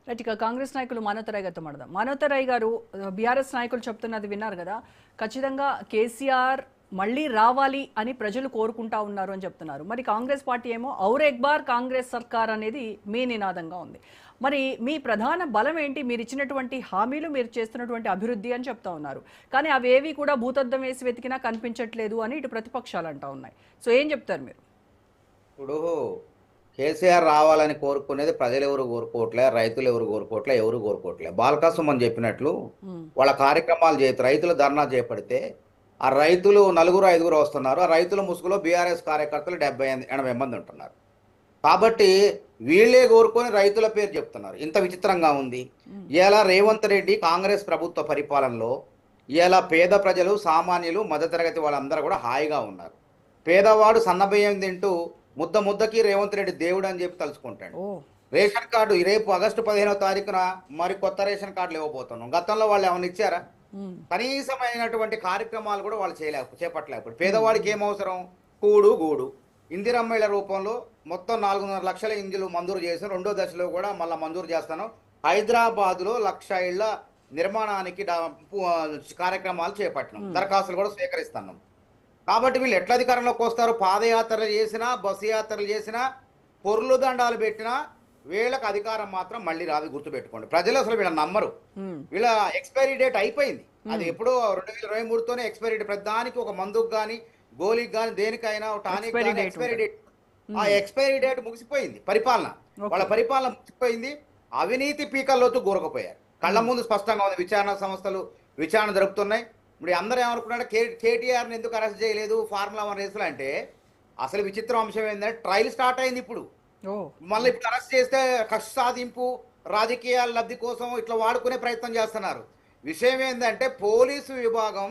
Right. ఇక కాంగ్రెస్ నాయకులు మానవతరాయ్ గారితో మాట్లాడదాం. మానవతరాయ్ గారు, బీఆర్ఎస్ నాయకులు చెప్తున్నది విన్నారు కదా, ఖచ్చితంగా కేసీఆర్ మళ్ళీ రావాలి అని ప్రజలు కోరుకుంటా ఉన్నారు అని చెప్తున్నారు. మరి కాంగ్రెస్ పార్టీ ఏమో ఔర్ ఎక్ బార్ కాంగ్రెస్ సర్కార్ అనేది మీ నినాదంగా ఉంది. మరి మీ ప్రధాన బలం ఏంటి? మీరు ఇచ్చినటువంటి హామీలు, మీరు చేస్తున్నటువంటి అభివృద్ధి అని చెప్తా ఉన్నారు. కానీ అవేవి కూడా భూతద్దం వేసి వెతికినా కనిపించట్లేదు అని ఇటు ప్రతిపక్షాలు అంటా ఉన్నాయి. సో ఏం చెప్తారు మీరు? ఇప్పుడు కేసీఆర్ రావాలని కోరుకునేది ప్రజలు ఎవరు కోరుకోవట్లే, రైతులు ఎవరు కోరుకోవట్లే, ఎవరు కోరుకోవట్లే. బాలకాసం అని చెప్పినట్లు వాళ్ళ కార్యక్రమాలు రైతులు ధర్నా చేపడితే ఆ రైతులు నలుగురు ఐదుగురు వస్తున్నారు. ఆ రైతుల ముసుగులో బీఆర్ఎస్ కార్యకర్తలు 70-80 మంది ఉంటున్నారు. కాబట్టి వీళ్ళే కోరుకొని రైతుల పేరు చెప్తున్నారు. ఇంత విచిత్రంగా ఉంది. ఇలా రేవంత్ రెడ్డి కాంగ్రెస్ ప్రభుత్వ పరిపాలనలో ఇలా పేద ప్రజలు, సామాన్యులు, మధ్యతరగతి వాళ్ళందరూ కూడా హాయిగా ఉన్నారు. పేదవాడు సన్నబియ్యం తింటూ ముద్దకి రేవంత్ రెడ్డి దేవుడు అని చెప్పి తలుచుకుంటాడు. రేషన్ కార్డు రేపు ఆగస్టు 15వ తారీఖున మరి కొత్త రేషన్ కార్డులు ఇవ్వబోతున్నాం. గతంలో వాళ్ళు ఏమైనా ఇచ్చారా? కనీసమైనటువంటి కార్యక్రమాలు కూడా వాళ్ళు చేపట్టలేకపోతే పేదవాడికి ఏమవసరం? కూడు గూడు. ఇందిరమ్మ ఇళ్ల రూపంలో మొత్తం 4.5 లక్షల ఇండ్లు మంజూరు చేసి రెండో దశలో కూడా మళ్ళీ మంజూరు చేస్తాను. హైదరాబాద్లో 1,00,000 ఇళ్ల నిర్మాణానికి కార్యక్రమాలు చేపట్టినాం. దరఖాస్తులు కూడా స్వీకరిస్తున్నాం. కాబట్టి వీళ్ళు ఎట్లా అధికారంలోకి వస్తారు? పాదయాత్రలు చేసినా, బస్సు యాత్రలు చేసినా, పొర్లు దండాలు పెట్టినా వీళ్ళకి అధికారం మాత్రం మళ్ళీ రాదు. గుర్తుపెట్టుకోండి, ప్రజలు అసలు వీళ్ళ నమ్మరు. వీళ్ళ ఎక్స్పైరీ డేట్ అయిపోయింది. అది ఎప్పుడో 2023తోనే ఎక్స్పైరీ డేట్. ప్రతిదానికి ఒక మందుకు కానీ, గోళీకి కానీ, దేనికైనా టానిక్ కానీ ఎక్స్పైరీ డేట్. ఆ ఎక్స్పైరీ డేట్ ముగిసిపోయింది. పరిపాలన, వాళ్ళ పరిపాలన ముగిసిపోయింది. అవినీతి పీకల్లోతూ గూరకపోయారు. కళ్ళ ముందు స్పష్టంగా ఉంది. విచారణ సంస్థలు విచారణ జరుపుతున్నాయి. ఇప్పుడు అందరూ ఏమనుకున్నాడు, కేటీఆర్ని ఎందుకు అరెస్ట్ చేయలేదు ఫార్ములా 1 రేసులు అంటే? అసలు విచిత్రం అంశం ఏంటంటే ట్రయల్ స్టార్ట్ అయింది ఇప్పుడు. మళ్ళీ ఇప్పుడు అరెస్ట్ చేస్తే కక్ష సాధింపు, రాజకీయాల లబ్ధి కోసం ఇట్లా వాడుకునే ప్రయత్నం చేస్తున్నారు. విషయం ఏంటంటే పోలీసు విభాగం,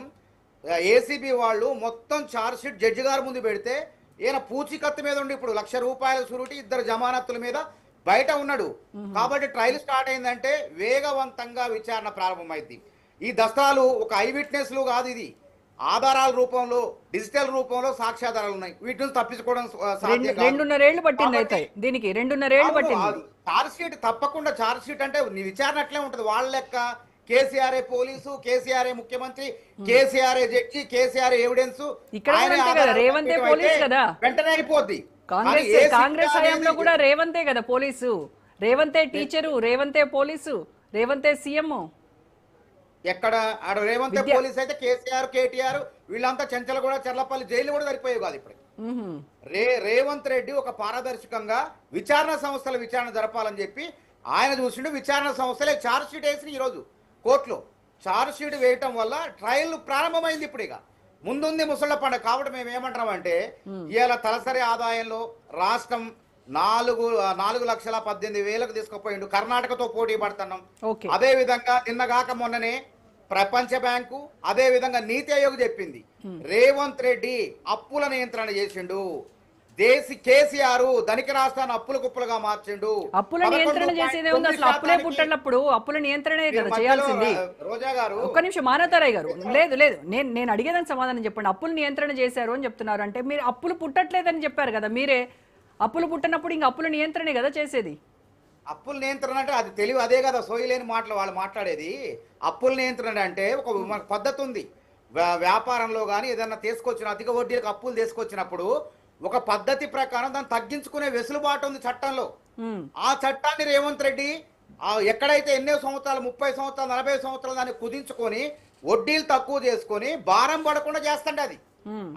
ఏసీబీ వాళ్ళు మొత్తం ఛార్జ్ షీట్ జడ్జి గారి ముందు పెడితే ఈయన పూచీకత్తు మీద ఉండి ఇప్పుడు ₹1,00,000 షూరిటీ, 2 జమానత్తుల మీద బయట ఉన్నాడు. కాబట్టి ట్రయల్ స్టార్ట్ అయిందంటే వేగవంతంగా విచారణ ప్రారంభమైంది. ఈ దస్తాలు ఒక ఐ విట్నెస్లు కాదు, ఇది ఆధారాల రూపంలో, డిజిటల్ రూపంలో సాక్ష్యాధారాలు ఉన్నాయి. వీటిని తప్పించుకోవడం సాధ్యం కాదు. 2.5 ఏళ్ళు పట్టింది. అయితే దీనికి 2.5 ఏళ్ళు పట్టింది. ఛార్జ్ షీట్ తప్పకుండా, ఛార్జ్ షీట్ అంటే విచారణ అట్లే ఉంటుంది. వాళ్ళ లెక్క కేసీఆర్ పోలీసు, కేసీఆర్ ముఖ్యమంత్రి, కేసీఆర్ జడ్జి, కేసీఆర్ ఎవిడెన్స్, రేవంతే పోలీసు కదా, వెంటనే అయిపోద్ది. కాంగ్రెస్ హయాంలో కూడా రేవంతే కదా పోలీసు, రేవంతే టీచరు, రేవంతే పోలీసు, రేవంతే సీఎం. ఎక్కడ ఆడ రేవంత్ పోలీస్ అయితే కేసీఆర్, కేటీఆర్ వీళ్ళంతా చెంచల కూడా, చర్లపల్లి జైలు కూడా సరిపోయేవి కాదు. ఇప్పుడు రేవంత్ రెడ్డి ఒక పారదర్శకంగా విచారణ సంస్థల విచారణ జరపాలని చెప్పి ఆయన చూసిండు. విచారణ సంస్థలే ఛార్జ్ షీట్ వేసిన ఈరోజు కోర్టులో. ఛార్జ్ షీట్ వేయటం వల్ల ట్రయల్ ప్రారంభమైంది. ఇప్పుడు ఇక ముందుంది ముసళ్ళ పండుగ. కాబట్టి మేము ఏమంటామంటే ఇవాళ తలసరి ఆదాయంలో రాష్ట్రం 4,18,000 తీసుకుపోయిండు. కర్ణాటకతో పోటీ పడుతున్నాం. అదే విధంగా నిన్నగాక మొన్ననే ప్రపంచ బ్యాంకు, అదే విధంగా నీతి ఆయోగ్ చెప్పింది రేవంత్ రెడ్డి అప్పుల నియంత్రణ చేసిండు. కేసీఆర్ ధనిక రాష్ట్రాన్ని అప్పుల కుప్పలుగా మార్చిండు. అప్పుల నియంత్రణ చేసేదే ఉంది. అసలు అప్పులే పుట్టినప్పుడు అప్పుల నియంత్రణే కదా చేయాల్సింది. రోజా గారు, ఒక్క నిమిషం, మానవతరాయ్ గారు, లేదు నేను అడిగేదానికి సమాధానం చెప్పండి. అప్పుల నియంత్రణ చేశారు అని చెప్తున్నారు అంటే మీరు అప్పులు పుట్టట్లేదని చెప్పారు కదా మీరే. అప్పులు పుట్టినప్పుడు ఇంకా అప్పుల నియంత్రణే కదా చేసేది. అప్పుల నియంత్రణ అంటే అది తెలివి, అదే కదా సోయిలేని మాటలు వాళ్ళు మాట్లాడేది. అప్పుల నియంత్రణ అంటే ఒక పద్ధతి ఉంది. వ్యాపారంలో కానీ ఏదన్నా తీసుకొచ్చిన అధిక వడ్డీలకు అప్పులు తీసుకొచ్చినప్పుడు ఒక పద్ధతి ప్రకారం దాన్ని తగ్గించుకునే వెసులుబాటు ఉంది చట్టంలో. ఆ చట్టాన్ని రేవంత్ రెడ్డి ఎక్కడైతే ఎన్నో సంవత్సరాలు, 30 సంవత్సరాలు, 40 సంవత్సరాలు దాన్ని కుదించుకొని వడ్డీలు తక్కువ చేసుకొని భారం పడకుండా చేస్తండి.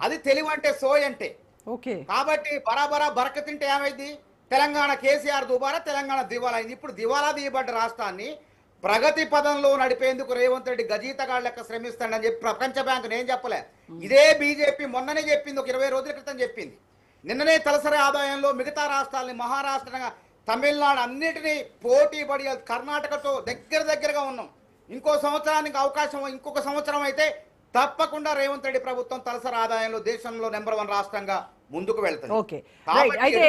అది తెలివి అంటే, సోయ్ అంటే. కాబట్టి బరాబరా బరక తింటే ఏమైంది? తెలంగాణ కేసీఆర్ దుబారా తెలంగాణ దివాలా అయింది. ఇప్పుడు దివాలా తీయబడ్డ రాష్ట్రాన్ని ప్రగతి పదంలో నడిపేందుకు రేవంత్ రెడ్డి గజీతగాళ్ళ లెక్క శ్రమిస్తాడని చెప్పి ప్రపంచ బ్యాంకు నేను చెప్పలే, ఇదే బీజేపీ మొన్ననే చెప్పింది. ఒక 20 రోజుల క్రితం చెప్పింది. నిన్ననే తలసరి ఆదాయంలో మిగతా రాష్ట్రాలని, మహారాష్ట్ర, తమిళనాడు అన్నిటినీ పోటీ పడి కర్ణాటకతో దగ్గరగా ఉన్నాం. ఇంకొక సంవత్సరం అయితే తప్పకుండా రేవంత్ రెడ్డి ప్రభుత్వం తలసరి ఆదాయంలో దేశంలో నెంబర్ 1 రాష్ట్రంగా ముందుకు వెళ్తుంది. ఓకే, అయితే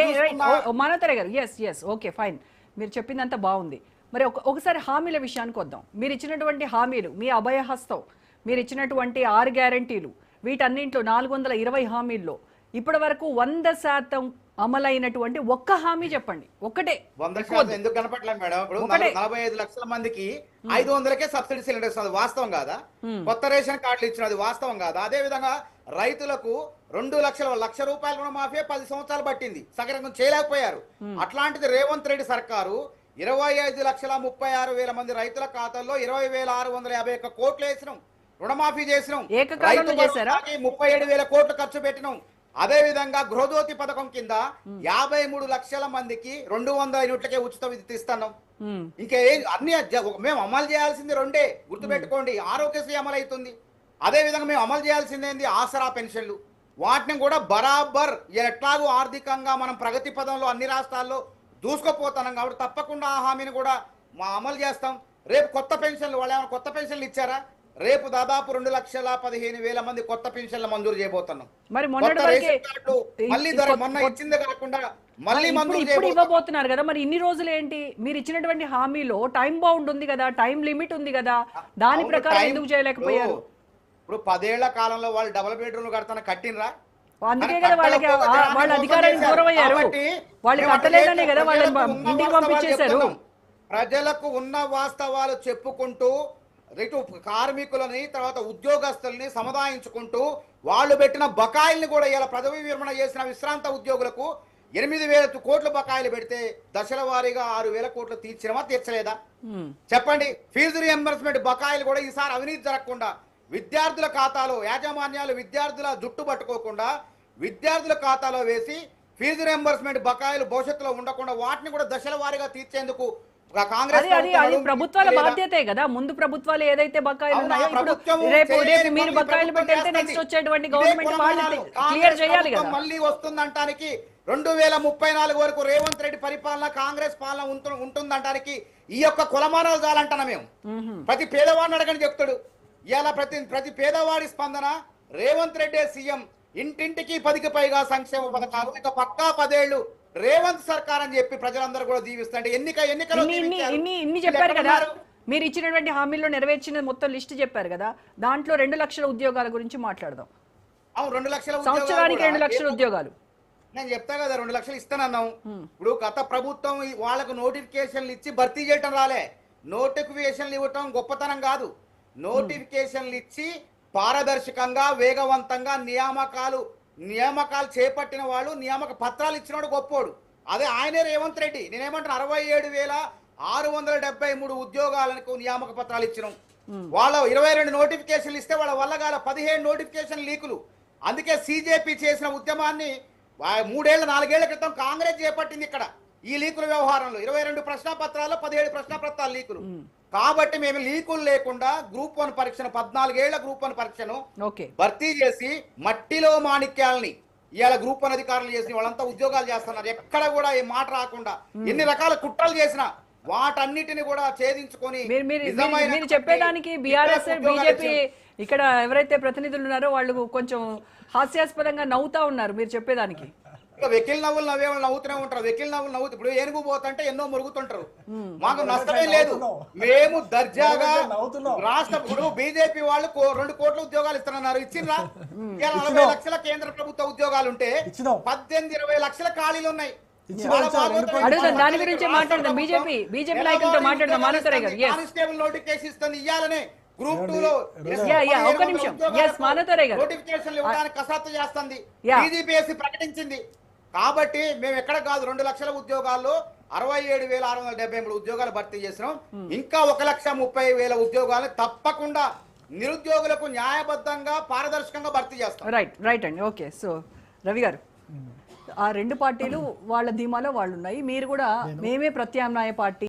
మానవతరాయ్ గారు, ఎస్ ఓకే ఫైన్, మీరు చెప్పిందంతా బాగుంది. మరి ఒకసారి హామీల విషయానికి వద్దాం. మీరు ఇచ్చినటువంటి హామీలు, మీ అభయహస్తం, మీరు ఇచ్చినటువంటి 6 గ్యారంటీలు, వీటన్నింటిలో 420 హామీల్లో ఇప్పటి వరకు 100% అమలైనటువంటి ఒక్క హామీ చెప్పండి, ఒక్కటే. 100% ఎందుకు కనపట్లేదు మేడం? ఇప్పుడు ఒకటే. 45 లక్షల మందికి 500కే సబ్సిడీ సిలిండర్ ఇస్తున్నది వాస్తవం కాదా? కొత్త రేషన్ కార్డులు ఇచ్చినది వాస్తవం కాదా? అదే విధంగా రైతులకు 2 లక్షల రూపాయలు రుణమాఫీ 10 సంవత్సరాలు పట్టింది, సగం చేయలేకపోయారు. అట్లాంటిది రేవంత్ రెడ్డి సర్కారు 25,36,000 మంది రైతుల ఖాతాల్లో 20,651 కోట్లు వేసినాం, రుణమాఫీ చేసినాం. ఏకకాలంలో చేశారా? 37,000 కోట్లు ఖర్చు పెట్టినాం. అదే విధంగా గృహజ్యోతి పథకం కింద 53 లక్షల మందికి 200 యూనిట్లకే ఉచిత విద్యుత్ ఇస్తున్నాం. ఇంకా అన్ని మేము అమలు చేయాల్సింది రెండే, గుర్తుపెట్టుకోండి. ఆరోగ్యశ్రీ అమలు అవుతుంది. అదే విధంగా మేము అమలు చేయాల్సింది ఆసరా పెన్షన్లు, వాటిని కూడా బరాబర్ ఎట్లాగూ ఆర్థికంగా మనం ప్రగతి పదంలో అన్ని రాష్ట్రాల్లో దూసుకుపోతున్నాం కాబట్టి తప్పకుండా ఆ హామీని కూడా అమలు చేస్తాం. రేపు కొత్త పెన్షన్లు, వాళ్ళు ఏమైనా కొత్త పెన్షన్లు ఇచ్చారా? రేపు దాదాపు 2,15,000 మంది కొత్త పెన్షన్లు మంజూరు చేయబోతున్నాం. మరి మొన్న ఇచ్చింది కాకుండా మళ్ళీ ఇప్పుడు ఇవ్వబోతున్నారు కదా, మరి ఇన్ని రోజులు ఏంటి? మీరు ఇచ్చినటువంటి హామీలో టైం బౌండ్ ఉంది కదా, టైం లిమిట్ ఉంది కదా, దాని ప్రకారం ఎందుకు చేయలేకపోయారు? ఇప్పుడు 10 ఏళ్ల కాలంలో వాళ్ళు డబుల్ బెడ్రూమ్లు కట్టినరా? అందుకే కదా వాళ్ళకి వాళ్ళ అధికారానికి దూరం అయ్యారు. వాళ్ళు కట్టలేదనే కదా వాళ్ళని ఇంటికి పంపించేశారు. ప్రజలకు ఉన్న వాస్తవాలు చెప్పుకుంటూ ఇటు కార్మికులని తర్వాత ఉద్యోగస్తుల్ని సముదాయించుకుంటూ వాళ్ళు పెట్టిన బకాయిల్ని కూడా ఇలా పదవి విరమణ చేసిన విశ్రాంత ఉద్యోగులకు 8,000 కోట్ల బకాయిలు పెడితే దశల వారీగా 6,000 కోట్లు తీర్చినమా తీర్చలేదా? చెప్పండి. ఫీజు రియంబర్స్మెంట్ బకాయిలు కూడా ఈసారి అవినీతి జరగకుండా విద్యార్థుల ఖాతాలో యాజమాన్యాలు విద్యార్థుల జుట్టు పట్టుకోకుండా విద్యార్థుల ఖాతాలో వేసి ఫీజు రియంబర్స్మెంట్ బకాయిలు భవిష్యత్తులో ఉండకుండా వాటిని కూడా దశల వారీగా తీర్చేందుకు ప్రభుత్వాల బాధ్యతే కదా. ముందు ప్రభుత్వాలు ఏదైతే బకాయిలు ఉన్నాయో రేపు మీరు బకాయిలు పెట్టేస్తే నెక్స్ట్ వచ్చేటువంటి గవర్నమెంట్ వాళ్ళు క్లియర్ చేయాలి కదా. మళ్ళీ వస్తుందంటానికి 2034 వరకు రేవంత్ రెడ్డి పరిపాలన కాంగ్రెస్ పాలన ఉంటుందంటానికి ఈ యొక్క కులమానాలు చాలంటానా మేము? ప్రతి పేదవాడిని అడగని చెప్తాడు. ఇలా ప్రతి పేదవాడి స్పందన రేవంత్ రెడ్డి సీఎం, ఇంటింటికి 10కి పైగా సంక్షేమ పథకాలు, ఇక పక్కా 10 ఏళ్లు రేవంత్ సర్కార్ అని చెప్పి ప్రజలందరూ కూడా దీవిస్తుంటే ఎన్నికలు ఇన్ని చెప్పారు కదా. మీరు ఇచ్చినటువంటి హామీల్లో నెరవేర్చిన మొత్తం లిస్ట్ చెప్పారు కదా, దాంట్లో 2 లక్షల ఉద్యోగాల గురించి మాట్లాడదాం. అవును, 2 లక్షల సంవత్సరానికి 2 లక్షల ఉద్యోగాలు నేను చెప్తా కదా, 2 లక్షలు ఇస్తానన్నాం. ఇప్పుడు గత ప్రభుత్వం వాళ్ళకు నోటిఫికేషన్లు ఇచ్చి భర్తీ చేయటం రాలే. నోటిఫికేషన్లు ఇవ్వటం గొప్పతనం కాదు. నోటిఫికేషన్లు ఇచ్చి పారదర్శకంగా వేగవంతంగా నియామకాలు చేపట్టిన వాళ్ళు నియామక పత్రాలు ఇచ్చినోడు గొప్పోడు. అదే ఆయనే రేవంత్ రెడ్డి. నేనేమంటాను, 67,673 ఉద్యోగాలకు నియామక పత్రాలు ఇచ్చినాం. వాళ్ళ 22 నోటిఫికేషన్లు ఇస్తే వాళ్ళ వల్ల గాల 17 నోటిఫికేషన్ లీకులు. అందుకే సిజేపీ చేసిన ఉద్యమాన్ని 3 ఏళ్ల 4 ఏళ్ల క్రితం కాంగ్రెస్ చేపట్టింది. ఇక్కడ ఈ లీకుల వ్యవహారంలో 22 ప్రశ్నాపత్రాల్లో 17 ప్రశ్నాపత్రాల లీకులు. కాబట్టి మేము లీకులు లేకుండా గ్రూప్ 1 పరీక్షను 14 ఏళ్ల గ్రూప్ 1 పరీక్షను భర్తీ చేసి మట్టిలో మాణిక్యాలని ఇవాళ గ్రూప్ 1 అధికారులు చేసి వాళ్ళంతా ఉద్యోగాలు చేస్తున్నారు. ఎక్కడ కూడా ఈ మాట రాకుండా ఎన్ని రకాల కుట్రలు చేసినా వాటన్నిటిని కూడా ఛేదించుకొని మీరు చెప్పేదానికి బీఆర్ఎస్ బీజేపీ ఇక్కడ ఎవరైతే ప్రతినిధులు ఉన్నారో వాళ్ళు కొంచెం హాస్యాస్పదంగా నవ్వుతా ఉన్నారు మీరు చెప్పేదానికి. వెకిల్ నవ్వులు నవ్వేవాళ్ళు నవ్వుతూనే ఉంటారు. వెకిల్ నవ్వులు నవ్వుతూ ఇప్పుడు ఏనుగు పోతుంటే ఎన్నో మురుగుతుంటారు. మాకు నష్టమే లేదు. మేము దర్జాగా రాష్ట్ర ఇప్పుడు బీజేపీ వాళ్ళు 2 కోట్ల ఉద్యోగాలు ఇస్తున్నారు. ఇచ్చిండ్రా? 40 లక్షల కేంద్ర ప్రభుత్వ ఉద్యోగాలు ఉంటే 18-20 లక్షల ఖాళీలు ఉన్నాయి. దాని గురించి మాట్లాడదాం. బీజేపీ నాయకులతో మాట్లాడదాం. కానిస్టేబుల్ నోటిఫికేషన్ ఇస్తుంది ఇయ్యాలనే గ్రూప్ 2 లో నోటిఫికేషన్లు ఇవ్వడానికి కసరత్తు చేస్తుంది. బీజేపీ ప్రకటించింది. కాబట్టి మేము ఎక్కడ కాదు 2 లక్షల ఉద్యోగాల్లో 67,673 ఉద్యోగాలు భర్తీ చేసినాం. ఇంకా 1,30,000 ఉద్యోగాలు తప్పకుండా నిరుద్యోగులకు న్యాయబద్ధంగా పారదర్శకంగా భర్తీ చేస్తాం. రైట్ అండి. ఓకే. సో రవి గారు, ఆ 2 పార్టీలు వాళ్ళ ధీమాలో వాళ్ళు ఉన్నాయి. మీరు కూడా మేమే ప్రత్యామ్నాయ పార్టీ